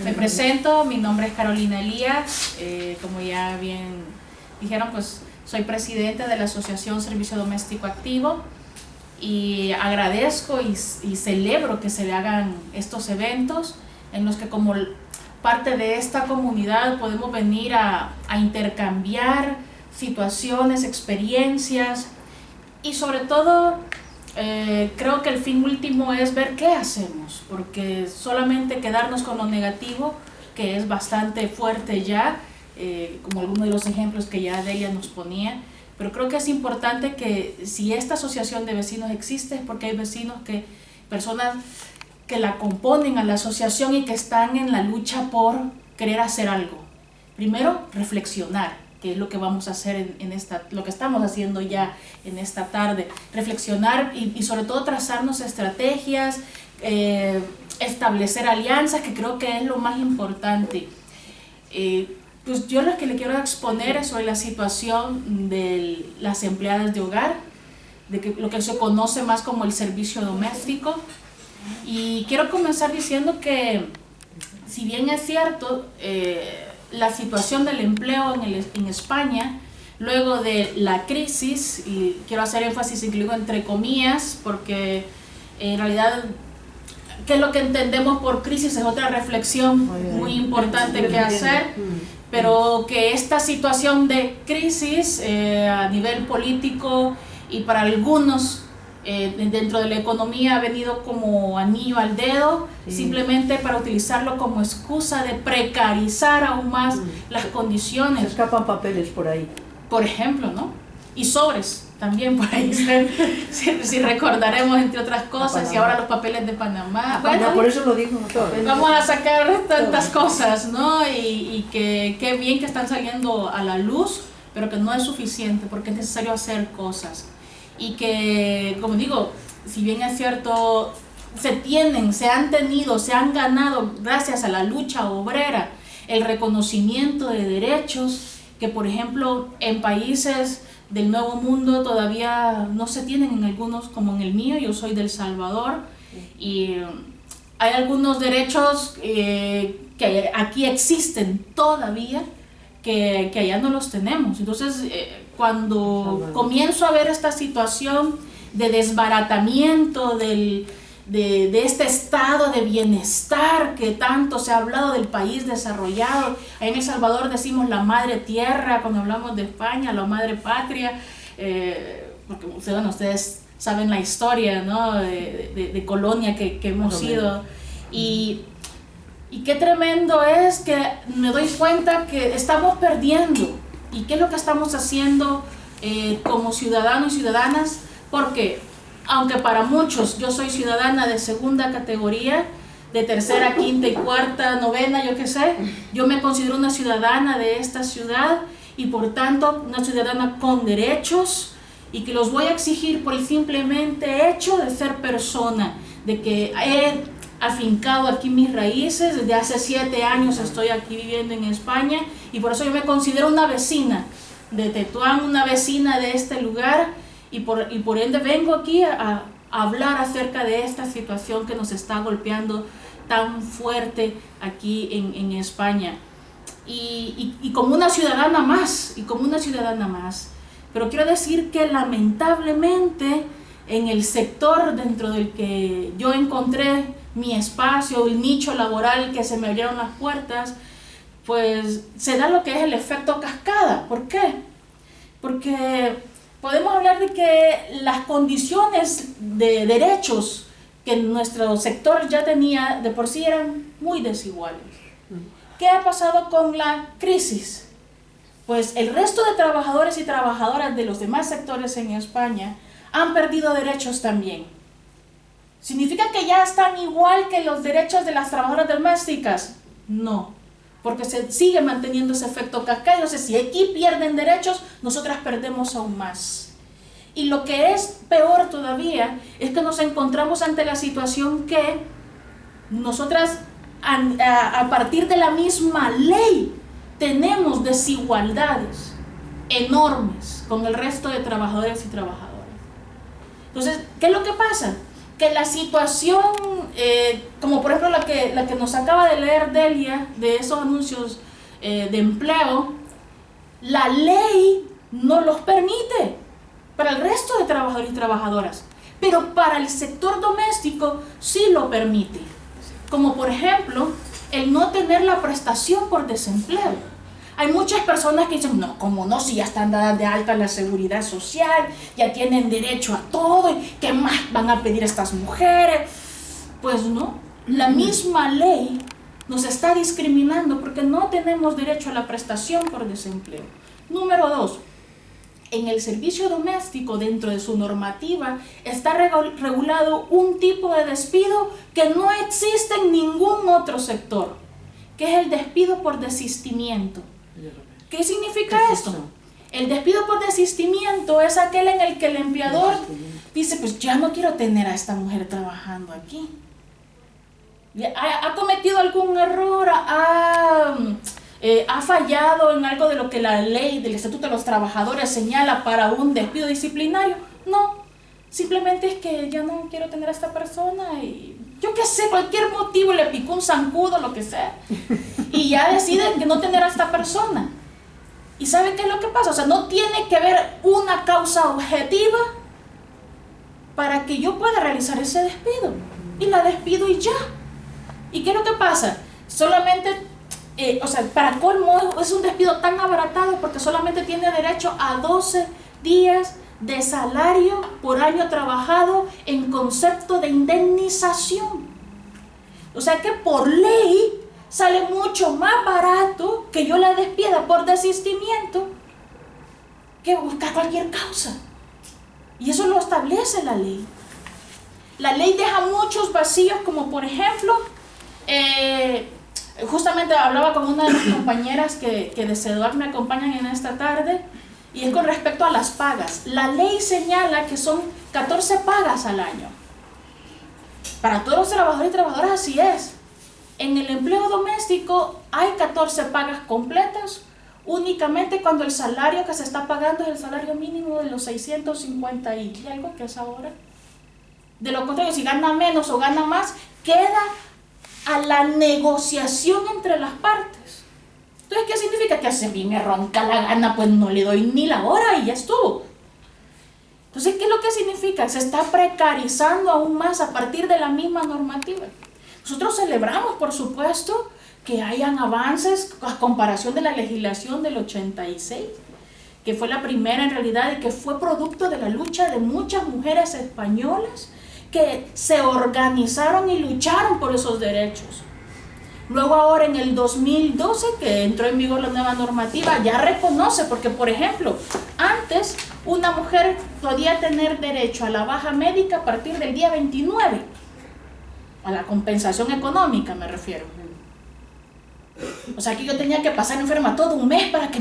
Me presento, mi nombre es Carolina Elías, como ya bien dijeron, pues soy presidente de la Asociación Servicio Doméstico Activo y agradezco y celebro que se le hagan estos eventos en los que como parte de esta comunidad podemos venir a intercambiar situaciones, experiencias y sobre todo creo que el fin último es ver qué hacemos, porque solamente quedarnos con lo negativo, que es bastante fuerte ya, como algunos de los ejemplos que ya Delia nos ponía, pero creo que es importante que si esta asociación de vecinos existe es porque hay vecinos personas que la componen a la asociación y que están en la lucha por querer hacer algo. Primero, reflexionar, que es lo que vamos a hacer lo que estamos haciendo ya en esta tarde, reflexionar y sobre todo trazarnos estrategias, establecer alianzas, que creo que es lo más importante. Pues yo lo que le quiero exponer es sobre la situación de las empleadas de hogar, lo que se conoce más como el servicio doméstico, y quiero comenzar diciendo que si bien es cierto, la situación del empleo en España, luego de la crisis, y quiero hacer énfasis incluido entre comillas, porque en realidad, ¿qué es lo que entendemos por crisis? Es otra reflexión muy importante que hacer, pero que esta situación de crisis a nivel político y para algunos dentro de la economía ha venido como anillo al dedo, simplemente para utilizarlo como excusa de precarizar aún más las condiciones. Se escapan papeles por ahí. Por ejemplo, ¿no? Y sobres también por ahí, si recordaremos entre otras cosas, y ahora los papeles de Panamá. Bueno, por eso lo digo. Vamos a sacar tantas cosas, ¿no? Y que qué bien que están saliendo a la luz, pero que no es suficiente porque es necesario hacer cosas. Y que, como digo, si bien es cierto, se han ganado gracias a la lucha obrera el reconocimiento de derechos que, por ejemplo, en países del Nuevo Mundo todavía no se tienen, en algunos, como en el mío. Yo soy de El Salvador y hay algunos derechos que aquí existen todavía que allá no los tenemos. Entonces, cuando comienzo a ver esta situación de desbaratamiento de este estado de bienestar que tanto se ha hablado del país desarrollado, ahí en El Salvador decimos la madre tierra, cuando hablamos de España, la madre patria, porque bueno, ustedes saben la historia, ¿no? de colonia que hemos sido, y qué tremendo es que me doy cuenta que estamos perdiendo. ¿Y qué es lo que estamos haciendo como ciudadanos y ciudadanas? Porque aunque para muchos yo soy ciudadana de segunda categoría, de tercera, quinta y cuarta, novena, yo qué sé, yo me considero una ciudadana de esta ciudad y por tanto una ciudadana con derechos, y que los voy a exigir por el simplemente hecho de ser persona, de que he afincado aquí mis raíces, desde hace 7 años estoy aquí viviendo en España, y por eso yo me considero una vecina de Tetuán, una vecina de este lugar, y por ende vengo aquí a hablar acerca de esta situación que nos está golpeando tan fuerte aquí en España, y como una ciudadana más, pero quiero decir que lamentablemente en el sector dentro del que yo encontré mi espacio, el nicho laboral que se me abrieron las puertas, pues se da lo que es el efecto cascada. ¿Por qué? Porque podemos hablar de que las condiciones de derechos que nuestro sector ya tenía de por sí eran muy desiguales. ¿Qué ha pasado con la crisis? Pues el resto de trabajadores y trabajadoras de los demás sectores en España han perdido derechos también. ¿Significa que ya están igual que los derechos de las trabajadoras domésticas? No, porque se sigue manteniendo ese efecto cascada. Entonces, si aquí pierden derechos, nosotras perdemos aún más. Y lo que es peor todavía es que nos encontramos ante la situación que nosotras, a partir de la misma ley, tenemos desigualdades enormes con el resto de trabajadores y trabajadoras. Entonces, ¿qué es lo que pasa? Que la situación como por ejemplo la que nos acaba de leer Delia, de esos anuncios de empleo, la ley no los permite para el resto de trabajadores y trabajadoras, pero para el sector doméstico sí lo permite, como por ejemplo el no tener la prestación por desempleo. Hay muchas personas que dicen, no, ¿cómo no? Si ya están dadas de alta en la seguridad social, ya tienen derecho a todo, ¿qué más van a pedir estas mujeres? Pues no, la misma ley nos está discriminando porque no tenemos derecho a la prestación por desempleo. Número 2, en el servicio doméstico, dentro de su normativa, está regulado un tipo de despido que no existe en ningún otro sector, que es el despido por desistimiento. ¿Qué significa esto? El despido por desistimiento es aquel en el que el empleador dice, pues ya no quiero tener a esta mujer trabajando aquí. ¿Ha cometido algún error? ¿Ha fallado en algo de lo que la ley del Estatuto de los Trabajadores señala para un despido disciplinario? No, simplemente es que ya no quiero tener a esta persona y yo qué sé, cualquier motivo, le picó un zancudo, lo que sea, y ya deciden que no tener a esta persona. ¿Y sabe qué es lo que pasa? O sea, no tiene que haber una causa objetiva para que yo pueda realizar ese despido. Y la despido y ya. ¿Y qué es lo que pasa? Solamente, para colmo, es un despido tan abaratado porque solamente tiene derecho a 12 días de salario por año trabajado en concepto de indemnización. O sea que por ley sale mucho más barato que yo la despida por desistimiento que buscar cualquier causa. Y eso lo establece la ley. La ley deja muchos vacíos, como por ejemplo, justamente hablaba con una de mis compañeras que de CEDUAC me acompañan en esta tarde, y es con respecto a las pagas. La ley señala que son 14 pagas al año. Para todos los trabajadores y trabajadoras así es. En el empleo doméstico hay 14 pagas completas, únicamente cuando el salario que se está pagando es el salario mínimo de los 650 y algo que es ahora. De lo contrario, si gana menos o gana más, queda a la negociación entre las partes. Entonces, ¿qué significa? Que si a mí me ronca la gana, pues no le doy ni la hora y ya estuvo. Entonces, ¿qué es lo que significa? Se está precarizando aún más a partir de la misma normativa. Nosotros celebramos, por supuesto, que hayan avances a comparación de la legislación del 86, que fue la primera en realidad y que fue producto de la lucha de muchas mujeres españolas que se organizaron y lucharon por esos derechos. Luego ahora en el 2012, que entró en vigor la nueva normativa, ya reconoce, porque por ejemplo, antes una mujer podía tener derecho a la baja médica a partir del día 29, a la compensación económica me refiero. O sea que yo tenía que pasar enferma todo un mes para que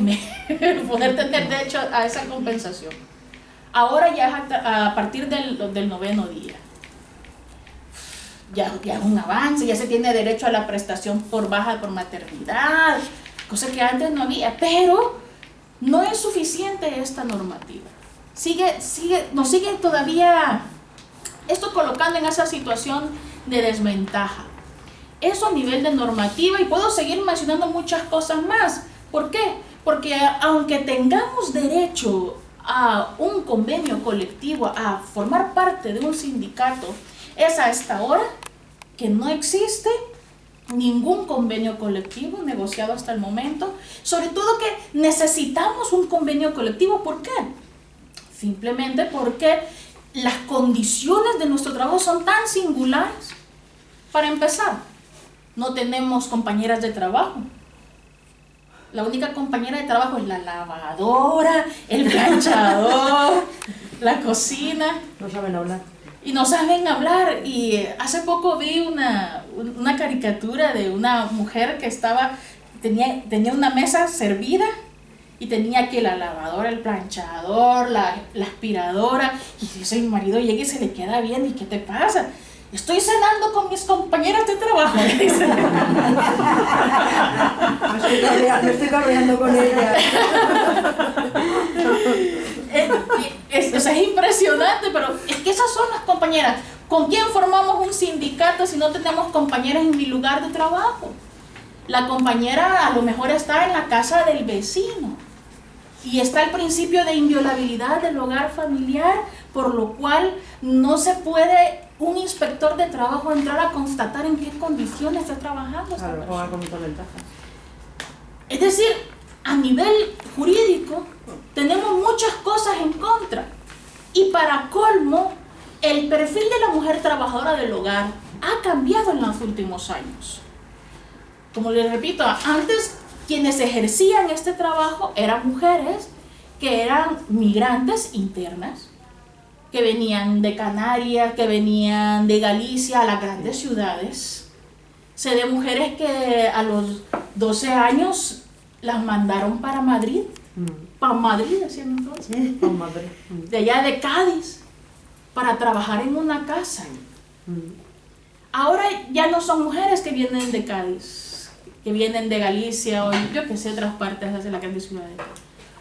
poder tener derecho a esa compensación. Ahora ya es a partir del 9º día. Ya es un avance, ya se tiene derecho a la prestación por baja por maternidad, cosa que antes no había, pero no es suficiente esta normativa. Nos sigue todavía esto colocando en esa situación de desventaja. Eso a nivel de normativa, y puedo seguir mencionando muchas cosas más. ¿Por qué? Porque aunque tengamos derecho a un convenio colectivo, a formar parte de un sindicato, es a esta hora que no existe ningún convenio colectivo negociado hasta el momento. Sobre todo que necesitamos un convenio colectivo. ¿Por qué? Simplemente porque las condiciones de nuestro trabajo son tan singulares. Para empezar, no tenemos compañeras de trabajo. La única compañera de trabajo es la lavadora, el planchador, la cocina. No saben hablar. Y no saben hablar. Y hace poco vi una caricatura de una mujer que tenía una mesa servida y tenía aquí la lavadora, el planchador, la aspiradora. Y dice, mi marido llega y se le queda viendo, ¿y qué te pasa? Estoy cenando con mis compañeras de trabajo. Me estoy cabreando con ella. Es impresionante, pero es que esas son las compañeras ¿Con quién formamos un sindicato si no tenemos compañeras en mi lugar de trabajo? La compañera a lo mejor está en la casa del vecino y está el principio de inviolabilidad del hogar familiar, por lo cual no se puede un inspector de trabajo entrar a constatar en qué condiciones está trabajando esta persona. Juega con muchas ventajas. Es decir, a nivel jurídico tenemos muchas cosas en contra y para colmo el perfil de la mujer trabajadora del hogar ha cambiado en los últimos años. Como les repito, antes quienes ejercían este trabajo eran mujeres que eran migrantes internas, que venían de Canarias, que venían de Galicia a las grandes ciudades. Sé de mujeres que a los 12 años las mandaron para Madrid. Para Madrid, decían entonces. Para Madrid. De allá de Cádiz, para trabajar en una casa. Ahora ya no son mujeres que vienen de Cádiz, que vienen de Galicia o yo que sé, otras partes de las grandes ciudades.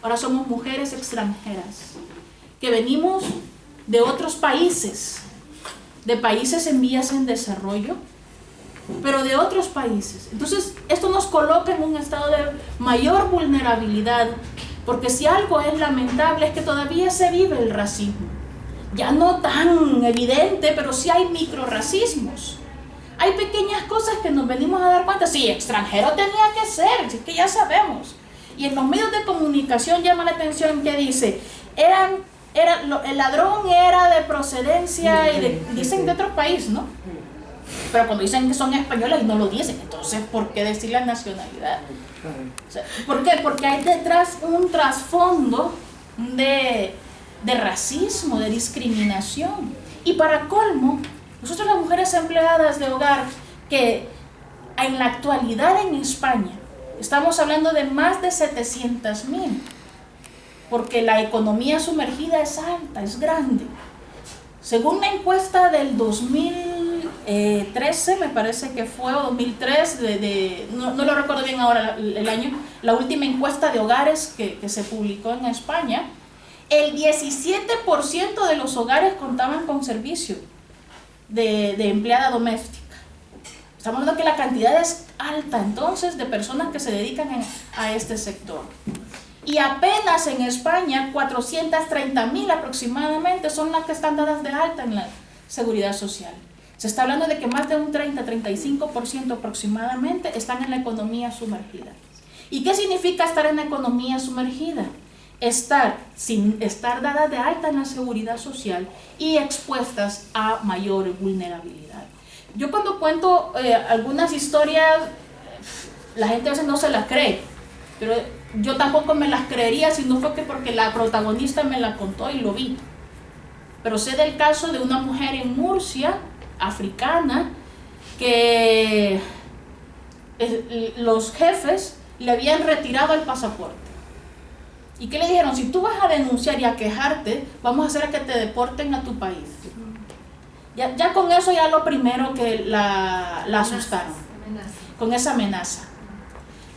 Ahora somos mujeres extranjeras, que venimos de otros países, de países en vías en desarrollo, pero de otros países. Entonces, esto nos coloca en un estado de mayor vulnerabilidad, porque si algo es lamentable es que todavía se vive el racismo. Ya no tan evidente, pero sí hay microracismos. Hay pequeñas cosas que nos venimos a dar cuenta. Sí, extranjero tenía que ser, es que ya sabemos. Y en los medios de comunicación llama la atención que dice, el ladrón era de procedencia, y dicen de otro país, ¿no? Pero cuando dicen que son españoles no lo dicen, entonces ¿por qué decir la nacionalidad? O sea, ¿por qué? Porque hay detrás un trasfondo de racismo, de discriminación. Y para colmo, nosotros las mujeres empleadas de hogar, que en la actualidad en España estamos hablando de más de 700,000, porque la economía sumergida es alta, es grande. Según la encuesta del 2013, me parece que fue, o 2003, no lo recuerdo bien ahora el año, la última encuesta de hogares que se publicó en España, el 17% de los hogares contaban con servicio de empleada doméstica. Estamos hablando que la cantidad es alta entonces de personas que se dedican a este sector. Y apenas en España 430,000 aproximadamente son las que están dadas de alta en la seguridad social. Se está hablando de que más de un 30-35% aproximadamente están en la economía sumergida. ¿Y qué significa estar en la economía sumergida? Estar dadas de alta en la seguridad social y expuestas a mayor vulnerabilidad. Yo cuando cuento algunas historias, la gente a veces no se las cree, pero yo tampoco me las creería si no fue porque la protagonista me la contó y lo vi. Pero sé del caso de una mujer en Murcia, africana, que los jefes le habían retirado el pasaporte. ¿Y qué le dijeron? Si tú vas a denunciar y a quejarte, vamos a hacer que te deporten a tu país. Ya con eso ya lo primero que la asustaron, con esa amenaza.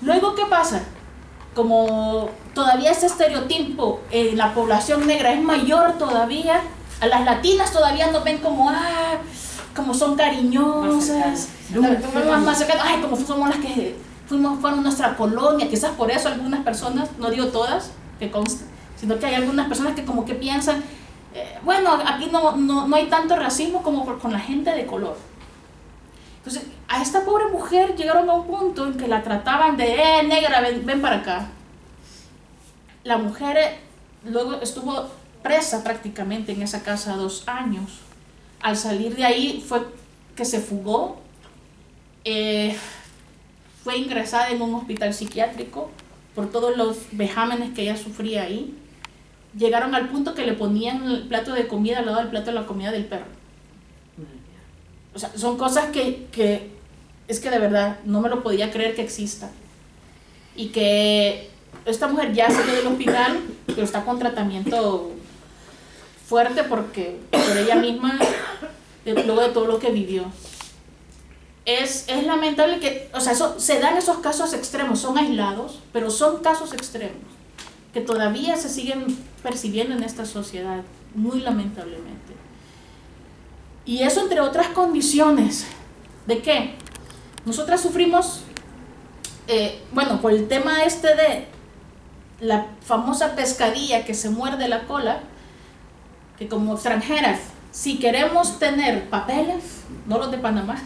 Luego, ¿qué pasa? Como todavía ese estereotipo en la población negra es mayor todavía, a las latinas todavía nos ven como son cariñosas, más cercanas, como somos las que fueron nuestra colonia. Quizás por eso algunas personas, no digo todas, que conste, sino que hay algunas personas que como que piensan, bueno, aquí no hay tanto racismo como con la gente de color. Entonces, a esta pobre mujer llegaron a un punto en que la trataban de, negra, ven para acá. La mujer luego estuvo presa prácticamente en esa casa 2 años. Al salir de ahí fue que se fugó, fue ingresada en un hospital psiquiátrico por todos los vejámenes que ella sufría ahí. Llegaron al punto que le ponían el plato de comida al lado del plato de la comida del perro. O sea, son cosas que es que de verdad no me lo podía creer que exista. Y que esta mujer ya salió del hospital, pero está con tratamiento fuerte por ella misma, luego de todo lo que vivió. Es lamentable que, o sea, se dan esos casos extremos, son aislados, pero son casos extremos que todavía se siguen percibiendo en esta sociedad, muy lamentablemente. Y eso entre otras condiciones. ¿De qué? Nosotras sufrimos, por el tema de la famosa pescadilla que se muerde la cola, que como extranjeras, si queremos tener papeles, no los de Panamá,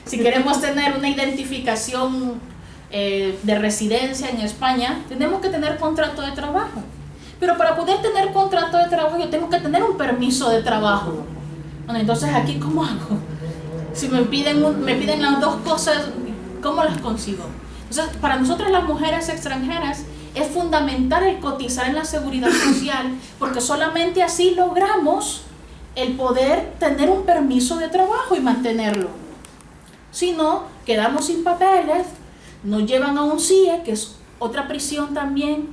si queremos tener una identificación de residencia en España, tenemos que tener contrato de trabajo. Pero para poder tener contrato de trabajo, yo tengo que tener un permiso de trabajo. Bueno, entonces aquí, ¿cómo hago? Si me piden las dos cosas, ¿cómo las consigo? Entonces, para nosotras las mujeres extranjeras, es fundamental el cotizar en la seguridad social, porque solamente así logramos el poder tener un permiso de trabajo y mantenerlo. Si no, quedamos sin papeles, nos llevan a un CIE, que es otra prisión también,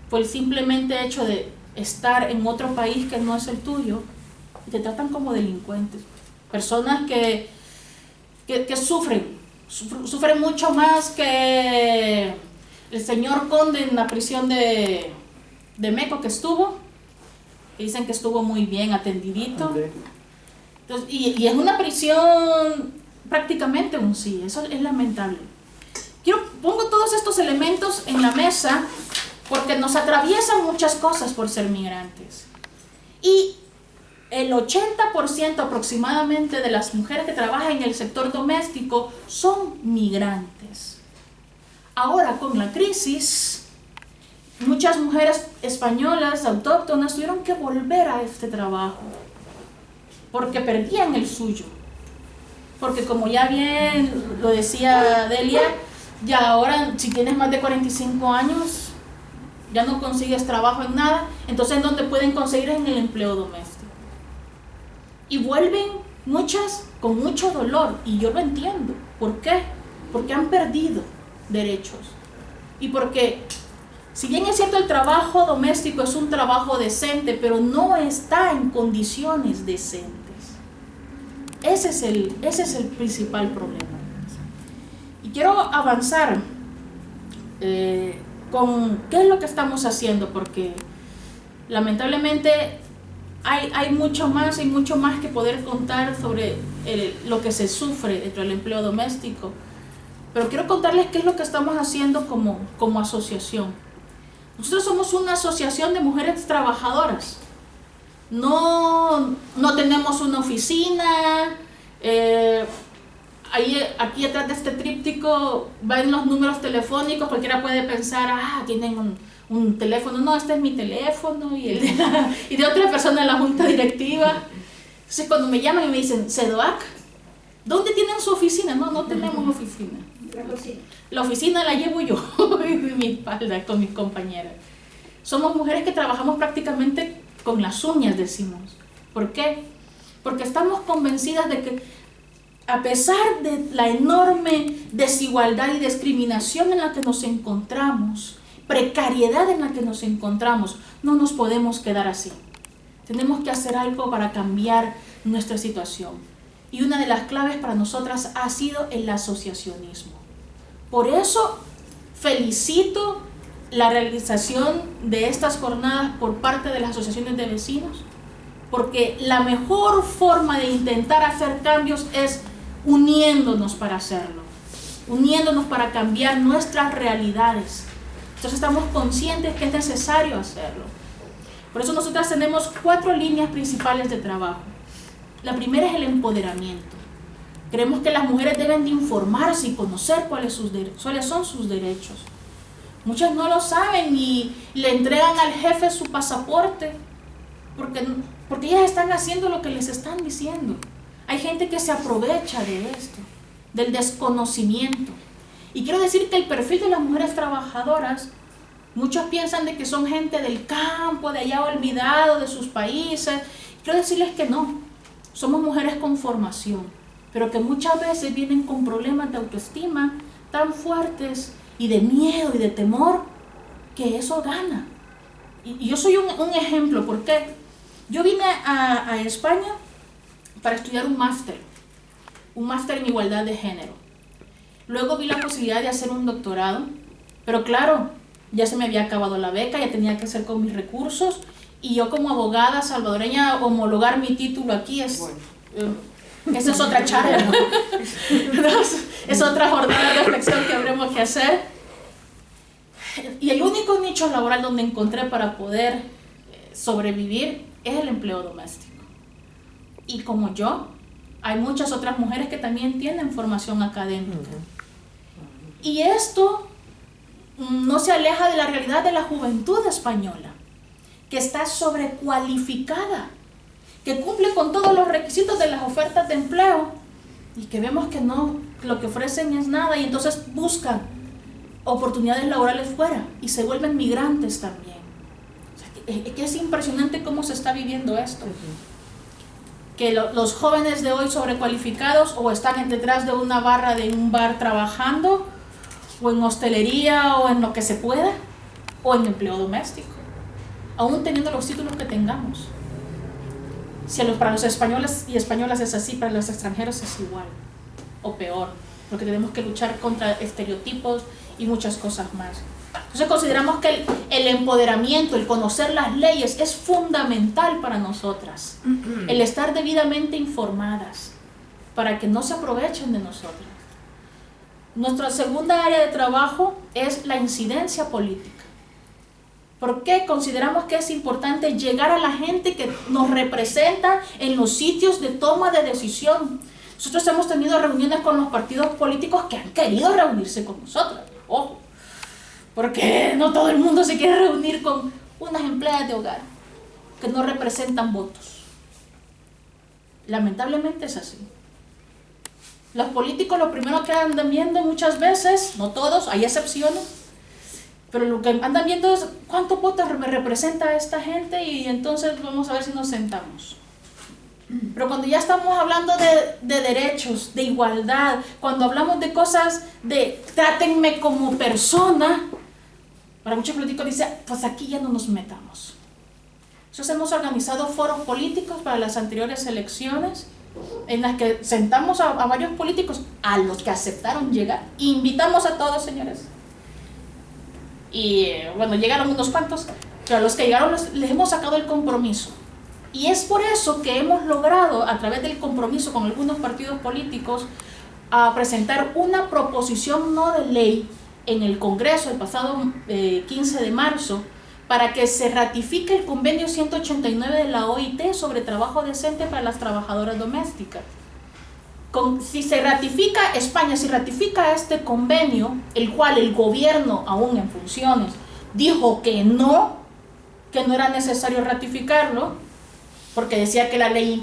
por el simplemente hecho de estar en otro país que no es el tuyo, y te tratan como delincuentes. Personas que sufren mucho más que el señor Conde en la prisión de Meco que estuvo, que dicen que estuvo muy bien atendidito. Okay. Entonces, y es una prisión prácticamente un sí, eso es lamentable. Pongo todos estos elementos en la mesa porque nos atraviesan muchas cosas por ser migrantes. Y el 80% aproximadamente de las mujeres que trabajan en el sector doméstico son migrantes. Ahora, con la crisis, muchas mujeres españolas autóctonas tuvieron que volver a este trabajo porque perdían el suyo. Porque como ya bien lo decía Delia, ya ahora si tienes más de 45 años, ya no consigues trabajo en nada, entonces ¿dónde pueden conseguir? En el empleo doméstico. Y vuelven muchas con mucho dolor, y yo lo entiendo. ¿Por qué? Porque han perdido derechos. Y porque, si bien es cierto el trabajo doméstico es un trabajo decente, pero no está en condiciones decentes. Ese es el principal problema. Y quiero avanzar con qué es lo que estamos haciendo, porque lamentablemente hay mucho más que poder contar sobre lo que se sufre dentro del empleo doméstico. Pero quiero contarles qué es lo que estamos haciendo como asociación. Nosotros somos una asociación de mujeres trabajadoras. No tenemos una oficina. Aquí atrás de este tríptico van los números telefónicos. Cualquiera puede pensar, tienen un teléfono. No, este es mi teléfono y de otra persona en la junta directiva. Entonces cuando me llaman y me dicen, CEDOAC, ¿dónde tienen su oficina? No tenemos oficina. La oficina la llevo yo en mi espalda con mis compañeras. Somos mujeres que trabajamos prácticamente con las uñas, decimos. ¿Por qué? Porque estamos convencidas de que a pesar de la enorme desigualdad y discriminación en la que nos encontramos, precariedad en la que nos encontramos, no nos podemos quedar así. Tenemos que hacer algo para cambiar nuestra situación. Y una de las claves para nosotras ha sido el asociacionismo. Por eso felicito la realización de estas jornadas por parte de las asociaciones de vecinos, porque la mejor forma de intentar hacer cambios es uniéndonos para hacerlo, uniéndonos para cambiar nuestras realidades. Entonces estamos conscientes que es necesario hacerlo. Por eso nosotras tenemos 4 líneas principales de trabajo. La primera es el empoderamiento. Creemos que las mujeres deben de informarse y conocer cuáles son sus derechos. Muchas no lo saben y le entregan al jefe su pasaporte porque ellas están haciendo lo que les están diciendo. Hay gente que se aprovecha de esto, del desconocimiento. Y quiero decir que el perfil de las mujeres trabajadoras, muchos piensan de que son gente del campo, de allá olvidado de sus países. Quiero decirles que no, somos mujeres con formación, pero que muchas veces vienen con problemas de autoestima tan fuertes y de miedo y de temor, que eso gana. Y yo soy un ejemplo. ¿Por qué? Yo vine a España para estudiar un máster en igualdad de género. Luego vi la posibilidad de hacer un doctorado, pero claro, ya se me había acabado la beca, ya tenía que hacer con mis recursos, y yo como abogada salvadoreña homologar mi título aquí es Esa es otra charla, ¿no? Es otra jornada de reflexión que habremos que hacer. Y el único nicho laboral donde encontré para poder sobrevivir es el empleo doméstico. Y como yo, hay muchas otras mujeres que también tienen formación académica. Y esto no se aleja de la realidad de la juventud española, que está sobrecualificada, que cumple con todos los requisitos de las ofertas de empleo y que vemos que no, lo que ofrecen es nada, y entonces buscan oportunidades laborales fuera y se vuelven migrantes también. O sea, que es impresionante cómo se está viviendo esto. Que los jóvenes de hoy sobrecualificados o están detrás de una barra de un bar trabajando, o en hostelería, o en lo que se pueda, o en empleo doméstico, aún teniendo los títulos que tengamos. Si para los españoles y españolas es así, para los extranjeros es igual, o peor, porque tenemos que luchar contra estereotipos y muchas cosas más. Entonces consideramos que el empoderamiento, el conocer las leyes es fundamental para nosotras, el estar debidamente informadas, para que no se aprovechen de nosotras. Nuestra segunda área de trabajo es la incidencia política. ¿Por qué consideramos que es importante llegar a la gente que nos representa en los sitios de toma de decisión? Nosotros hemos tenido reuniones con los partidos políticos que han querido reunirse con nosotros. Ojo, porque no todo el mundo se quiere reunir con unas empleadas de hogar que no representan votos. Lamentablemente es así. Los políticos lo primero que andan viendo muchas veces, no todos, hay excepciones, pero lo que andan viendo es cuántos votos me representa esta gente, y entonces vamos a ver si nos sentamos. Pero cuando ya estamos hablando de derechos, de igualdad, cuando hablamos de cosas de trátenme como persona, para muchos políticos dicen, pues aquí ya no nos metamos. Entonces hemos organizado foros políticos para las anteriores elecciones, en las que sentamos a varios políticos, a los que aceptaron llegar. Invitamos a todos, señores. Y bueno, llegaron unos cuantos, pero a los que llegaron les hemos sacado el compromiso. Y es por eso que hemos logrado, a través del compromiso con algunos partidos políticos, a presentar una proposición no de ley en el Congreso el pasado 15 de marzo, para que se ratifique el convenio 189 de la OIT sobre trabajo decente para las trabajadoras domésticas. Si se ratifica, España, si ratifica este convenio, el cual el gobierno, aún en funciones, dijo que no era necesario ratificarlo, porque decía que la ley